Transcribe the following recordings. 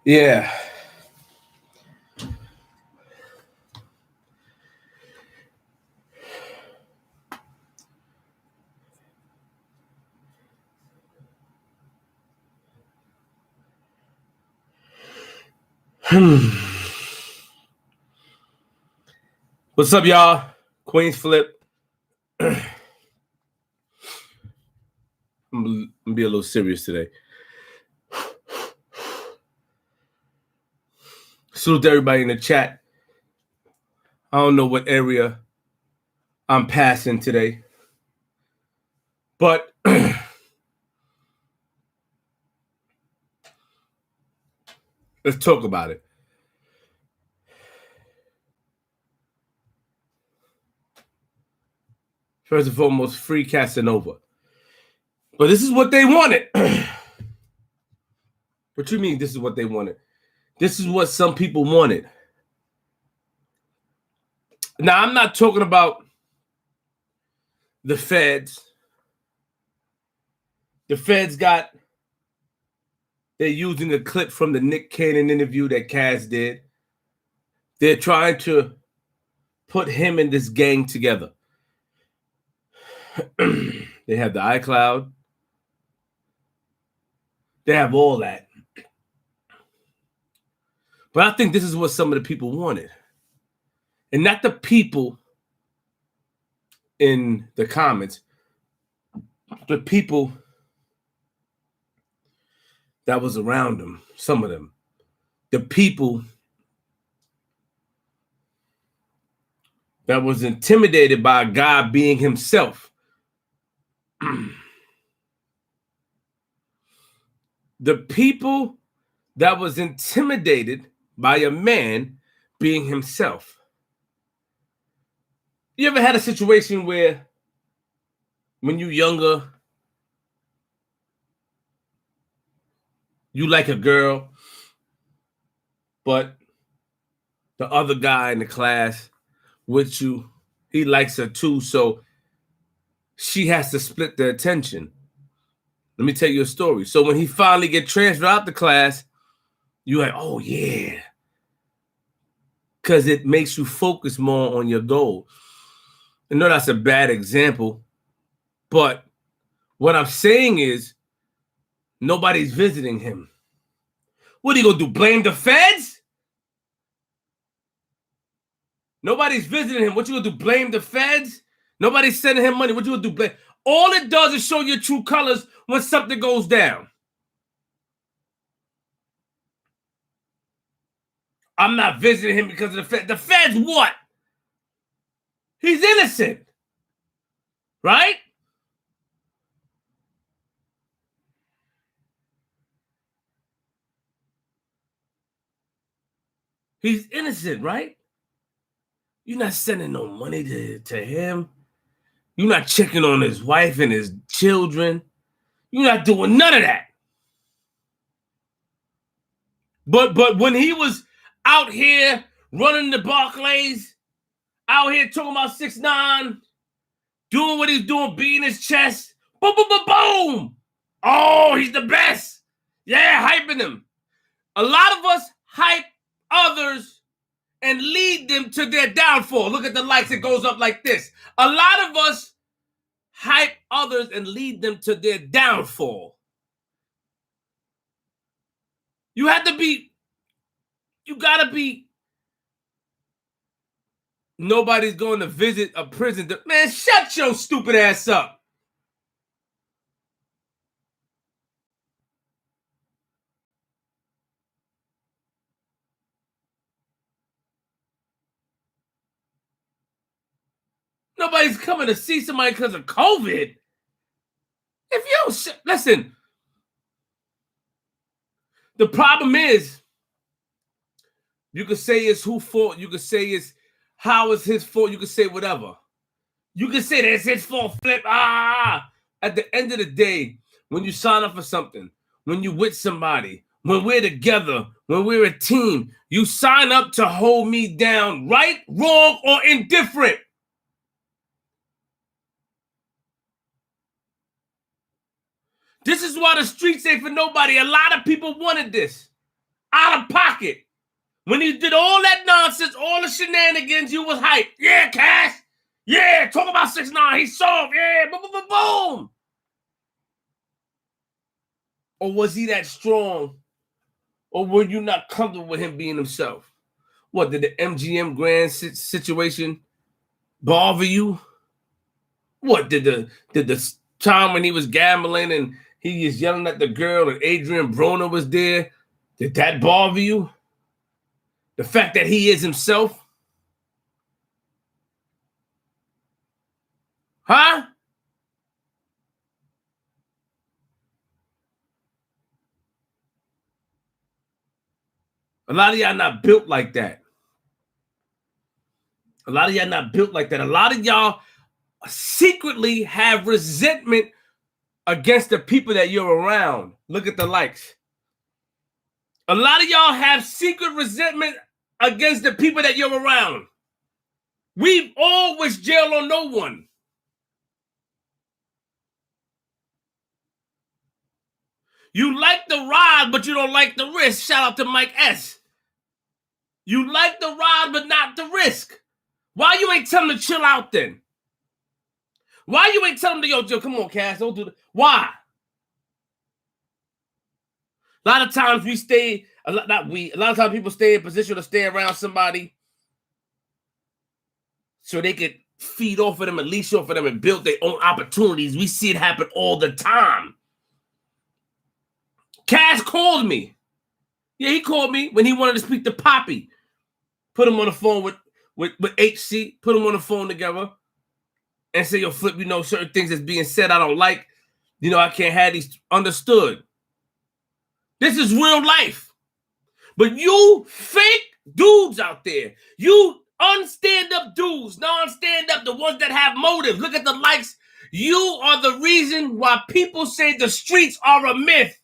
Yeah. What's up, y'all? Queenzflip. I'm gonna be a little serious today. Salute to everybody in the chat. I don't know what area I'm passing today, but let's talk about it. First and foremost, free Casanova. But this is what they wanted. What you mean this is what they wanted? This is what some people wanted. Now, I'm not talking about the feds. The feds they're using a clip from the Nick Cannon interview that Cass did. They're trying to put him and this gang together. They have the iCloud. They have all that. But I think this is what some of the people wanted. And not the people in the comments, the people that was around them, some of them. The people that was intimidated by God being himself. The people that was intimidated by a man being himself. You ever had a situation where when you're younger, you like a girl, but the other guy in the class with you, he likes her too, so she has to split the attention. Let me tell you a story. So when he finally get transferred out the class, you're like, oh yeah. Because it makes you focus more on your goal. I know that's a bad example, but what I'm saying is nobody's visiting him. What are you going to do, blame the feds? Nobody's visiting him. What you going to do, blame the feds? Nobody's sending him money. What you going to do, blame? All it does is show your true colors when something goes down. I'm not visiting him because of the feds. The feds what? He's innocent. Right? He's innocent, right? You're not sending no money to him. You're not checking on his wife and his children. You're not doing none of that. But when he was out here running the Barclays, out here talking about 6ix9ine, doing what he's doing, beating his chest, boom, boom, boom, boom. Oh, he's the best. Yeah, hyping him. A lot of us hype others and lead them to their downfall. Look at the likes, it goes up like this. A lot of us hype others and lead them to their downfall. You gotta be, nobody's going to visit a prison. Man, shut your stupid ass up. Nobody's coming to see somebody because of COVID. If you don't, listen, the problem is, you could say it's who fault. You could say it's how it's his fault. You could say whatever. You could say that it's his fault, Flip. At the end of the day, when you sign up for something, when you with somebody, when we're together, when we're a team. You sign up to hold me down, right, wrong, or indifferent. This is why the streets ain't for nobody. A lot of people wanted this. Out of pocket. When he did all that nonsense, all the shenanigans, you was hyped. Yeah, Cash. Yeah, talk about 6ix9ine. He's soft. Yeah, boom, boom, boom, boom. Or was he that strong? Or were you not comfortable with him being himself? What, did the MGM Grand situation bother you? What, did the time when he was gambling and he was yelling at the girl and Adrian Broner was there, did that bother you? The fact that he is himself? Huh? A lot of y'all not built like that. A lot of y'all not built like that. A lot of y'all secretly have resentment against the people that you're around. Look at the likes. A lot of y'all have secret resentment against the people that you're around. We've all wished jail on no one. You like the ride, but you don't like the risk. Shout out to Mike S. You like the ride, but not the risk. Why you ain't telling them to chill out then? Why you ain't telling them to, yo, come on, Cass, don't do that. Why? A lot of times we stay, a lot of times people stay in position to stay around somebody so they could feed off of them and leash off of them and build their own opportunities. We see it happen all the time. Cass called me. Yeah, he called me when he wanted to speak to Poppy. Put him on the phone with HC, put him on the phone together and say, yo, Flip, you know, certain things that's being said I don't like. You know, I can't have these understood. This is real life. But you fake dudes out there, you unstand-up dudes, non-stand-up, the ones that have motive. Look at the likes. You are the reason why people say the streets are a myth.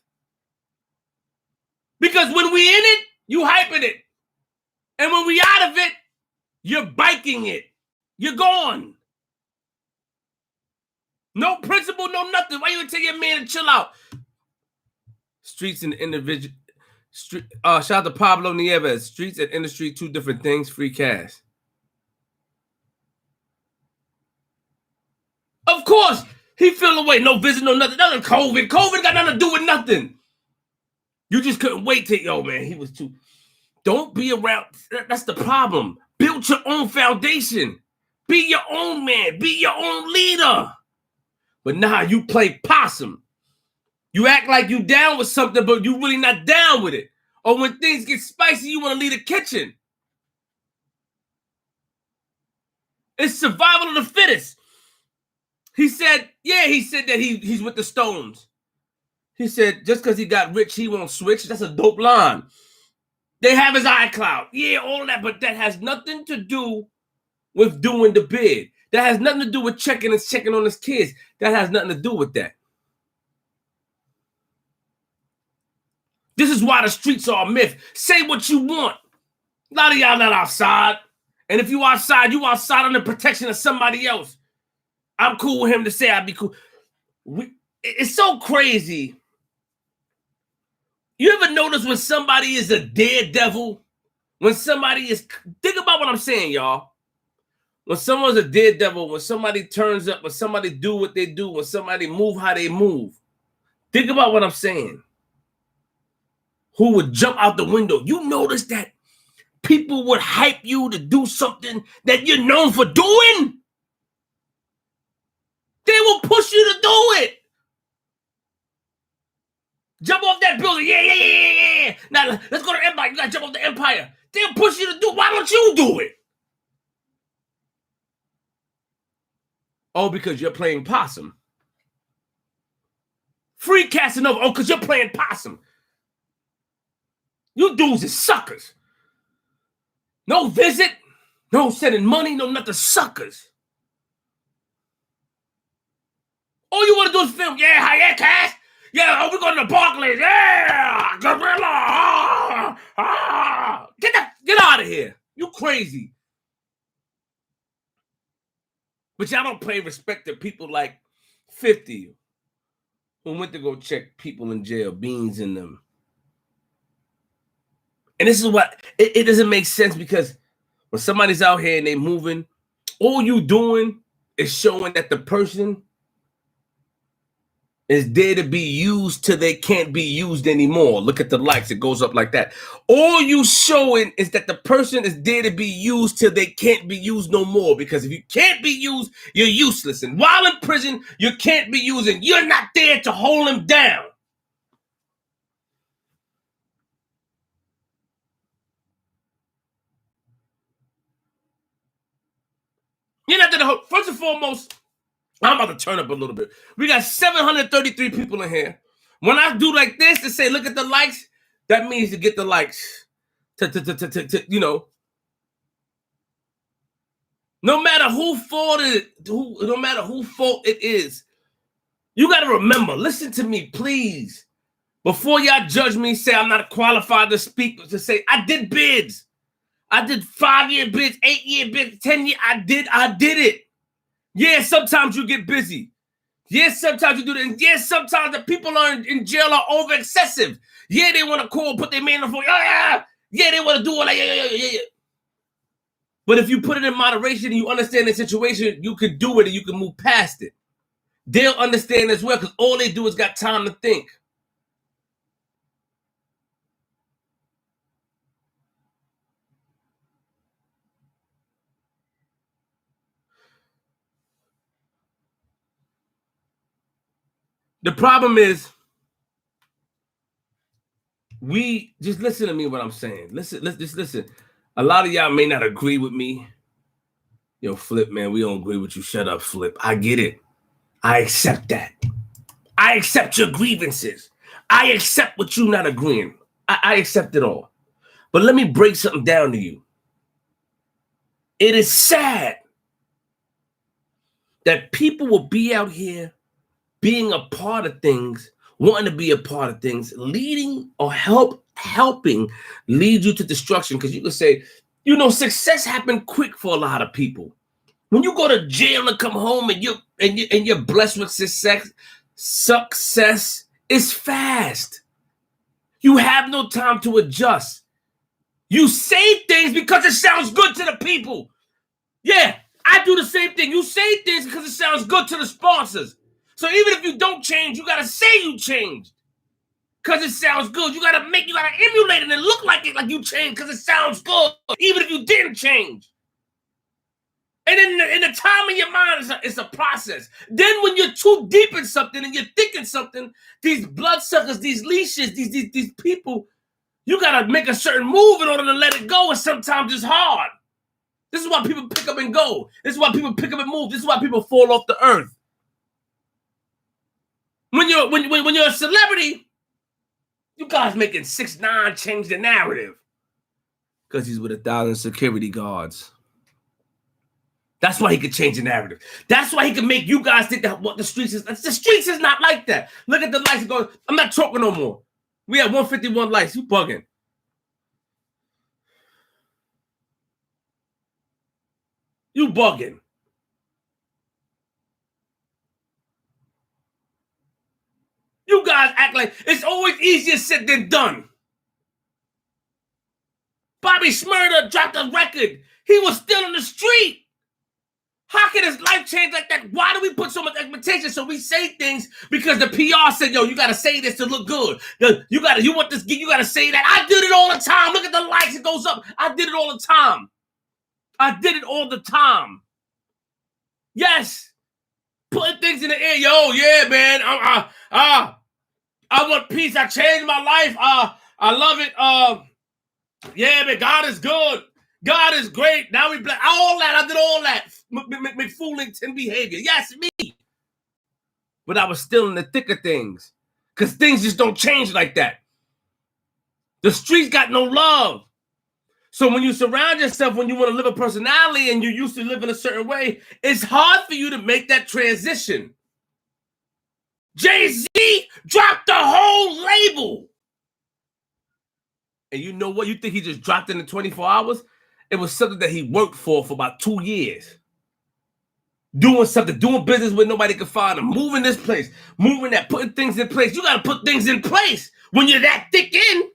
Because when we in it, you hyping it. And when we out of it, you're biking it. You're gone. No principle, no nothing. Why you tell your man to chill out? Streets and individual. Shout out to Pablo Nieves. Streets and industry, two different things. Free cash. Of course, he feel away. No visit, no nothing. Nothing COVID. COVID got nothing to do with nothing. You just couldn't wait till, yo, man, he was too. Don't be around. That's the problem. Build your own foundation. Be your own man. Be your own leader. But nah, you play possum. You act like you down with something, but you really not down with it. Or when things get spicy, you want to leave the kitchen. It's survival of the fittest. He said that he's with the Stones. He said, just because he got rich, he won't switch. That's a dope line. They have his iCloud. Yeah, all of that, but that has nothing to do with doing the bid. That has nothing to do with checking on his kids. That has nothing to do with that. This is why the streets are a myth. Say what you want. A lot of y'all not outside. And if you outside under protection of somebody else. I'm cool with him to say I'd be cool. It's so crazy. You ever notice when somebody is a daredevil? When somebody is... Think about what I'm saying, y'all. When someone's a daredevil, when somebody turns up, when somebody do what they do, when somebody move how they move. Think about what I'm saying. Who would jump out the window. You notice that people would hype you to do something that you're known for doing? They will push you to do it. Jump off that building. Yeah. Now, let's go to Empire. You got to jump off the Empire. They'll push you to do it. Why don't you do it? Oh, because you're playing possum. Free Casanova. Oh, because you're playing possum. You dudes is suckers. No visit. No sending money. No nothing. Suckers. All you want to do is film. Yeah, cash. Yeah, we're going to Barclays. Yeah, gorilla. Get out of here. You crazy. But y'all don't pay respect to people like 50 who went to go check people in jail, beans in them. And this is what, it doesn't make sense, because when somebody's out here and they moving, all you doing is showing that the person is there to be used till they can't be used anymore. Look at the likes, it goes up like that. All you showing is that the person is there to be used till they can't be used no more, because if you can't be used, you're useless. And while in prison, you can't be used, and you're not there to hold them down. You're not there to hold. First and foremost, I'm about to turn up a little bit. We got 733 people in here. When I do like this to say, look at the likes, that means to get the likes. You know, no matter who fault it is, you got to remember, listen to me, please. Before y'all judge me, say I'm not qualified to speak, to say I did bids. I did 5-year bids, 8-year bids, 10-year. I did it. Yeah, sometimes you get busy. Yes, sometimes you do that. And yes, sometimes the people are in jail are over excessive. Yeah, they want to call, put their man on the phone. Yeah, they want to do all that. Yeah. But if you put it in moderation and you understand the situation, you can do it and you can move past it. They'll understand as well, because all they do is got time to think. The problem is, we just listen to me what I'm saying. Just listen. A lot of y'all may not agree with me. Yo, Flip, man, we don't agree with you. Shut up, Flip. I get it. I accept that. I accept your grievances. I accept what you not agreeing. I accept it all. But let me break something down to you. It is sad that people will be out here being a part of things, wanting to be a part of things, leading or helping lead you to destruction. Because you can say, you know, success happened quick for a lot of people. When you go to jail and come home and you're blessed with success is fast. You have no time to adjust. You say things because it sounds good to the people. Yeah, I do the same thing. You say things because it sounds good to the sponsors. So even if you don't change, you gotta say you changed because it sounds good. You gotta emulate it and look like it, like you changed because it sounds good, even if you didn't change. And in the time of your mind, it's a process. Then when you're too deep in something and you're thinking something, these bloodsuckers, these leashes, these people, you gotta make a certain move in order to let it go, and sometimes it's hard. This is why people pick up and go. This is why people pick up and move. This is why people fall off the earth. When you're a celebrity, you guys making 6ix9ine change the narrative because he's with 1,000 security guards. That's why he could change the narrative. That's why he can make you guys think that what the streets is. The streets is not like that. Look at the lights going. I'm not talking no more. We have 151 lights. You bugging. You bugging. You guys act like it's always easier said than done. Bobby Shmurda dropped a record. He was still in the street. How can his life change like that? Why do we put so much expectation? So we say things because the PR said, yo, you got to say this to look good. You want this, you got to say that. I did it all the time. Look at the likes, it goes up. I did it all the time. I did it all the time. Yes. Putting things in the air. Yo, yeah, man. I want peace. I changed my life. I love it. Yeah, man, God is good. God is great. Now we bless. All that. I did all that. McFoolington behavior. Yes, me. But I was still in the thick of things. Because things just don't change like that. The streets got no love. So when you surround yourself, when you want to live a personality and you used to live in a certain way, it's hard for you to make that transition. Jay-Z dropped the whole label. And you know what? You think he just dropped it in 24 hours? It was something that he worked for about 2 years. Doing something, doing business where nobody could find him, moving this place, moving that, putting things in place. You got to put things in place when you're that thick in.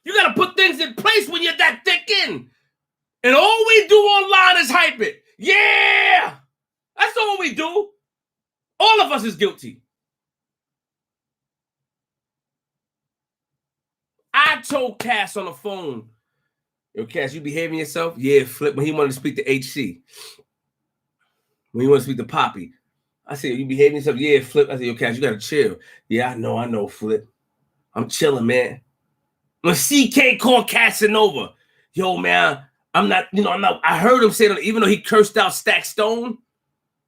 You got to put things in place when you're that thick in. And all we do online is hype it. Yeah! That's all we do. All of us is guilty. I told Cass on the phone, yo, Cass, you behaving yourself? Yeah, Flip, when he wanted to speak to HC. When he wanted to speak to Poppy. I said, you behaving yourself? Yeah, Flip. I said, yo, Cass, you got to chill. Yeah, I know, Flip. I'm chilling, man. When CK called Casanova, yo, man, I'm not, I heard him say that even though he cursed out Stack Stone,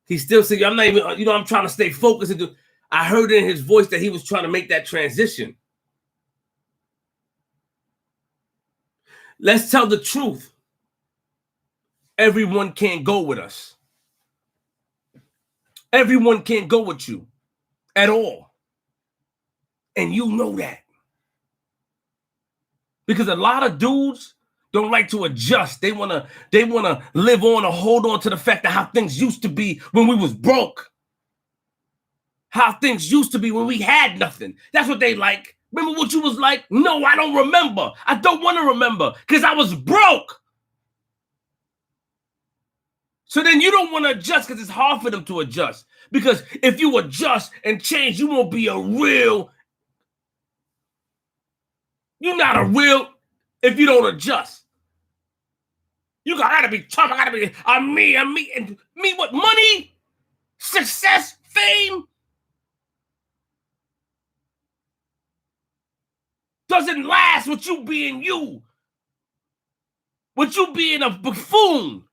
he still said, I'm not even, I'm trying to stay focused. I heard in his voice that he was trying to make that transition. Let's tell the truth. Everyone can't go with us. Everyone can't go with you at all. And you know that. Because a lot of dudes don't like to adjust. They wanna live on or hold on to the fact of how things used to be when we was broke. How things used to be when we had nothing. That's what they like. Remember what you was like? No, I don't remember. I don't want to remember because I was broke. So then you don't want to adjust because it's hard for them to adjust. Because if you adjust and change, you won't be a real. You're not a real if you don't adjust. You gotta be tough. I gotta be. I'm me. And me what? Money, success, fame. Doesn't last with you being you. With you being a buffoon.